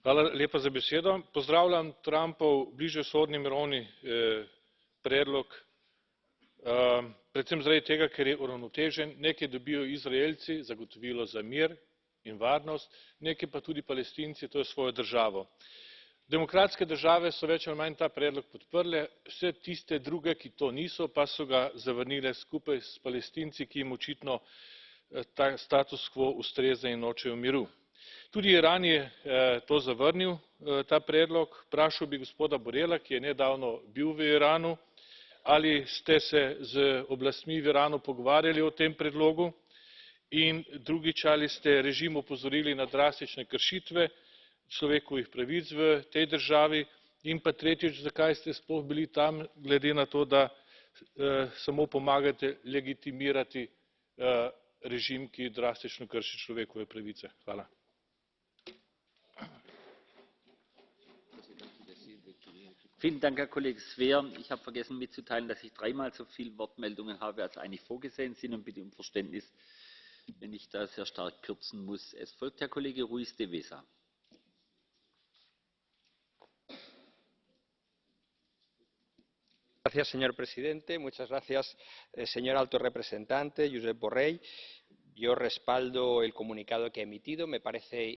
Hvala lepa za besedo. Pozdravljam Trumpov bližnjevzhodni mirovni predlog, predvsem zaradi tega, ker je uravnotežen. Nekaj dobijo Izraelci, zagotovilo za mir in varnost, nekaj pa tudi Palestinci, to je svojo državo. Demokratske države so več ali manj ta predlog podprle, vse tiste druge, ki to niso, pa so ga zavrnile skupaj s Palestinci, ki jim očitno ta status quo ustreza in nočejo miru. Tudi Iran je to zavrnil, ta predlog. Vprašal bi gospoda Borrella, ki je nedavno bil v Iranu, ali ste se z oblastmi v Iranu pogovarjali o tem predlogu, in drugič, ali ste režim opozorili na drastične kršitve človekovih pravic v tej državi, in pa tretjič, zakaj ste sploh bili tam, glede na to, da samo pomagate legitimirati režim, ki drastično krši človekove pravice. Hvala. Vielen Dank, Herr Kollege Sver. Ich habe vergessen mitzuteilen, dass ich dreimal so viele Wortmeldungen habe, als eigentlich vorgesehen sind, und bitte um Verständnis, wenn ich da sehr stark kürzen muss. Es folgt Herr Kollege Ruiz de Vesa. Señor presidente, muchas gracias, señor alto representante Josep Borrell. Yo respaldo el comunicado que ha emitido. Me parece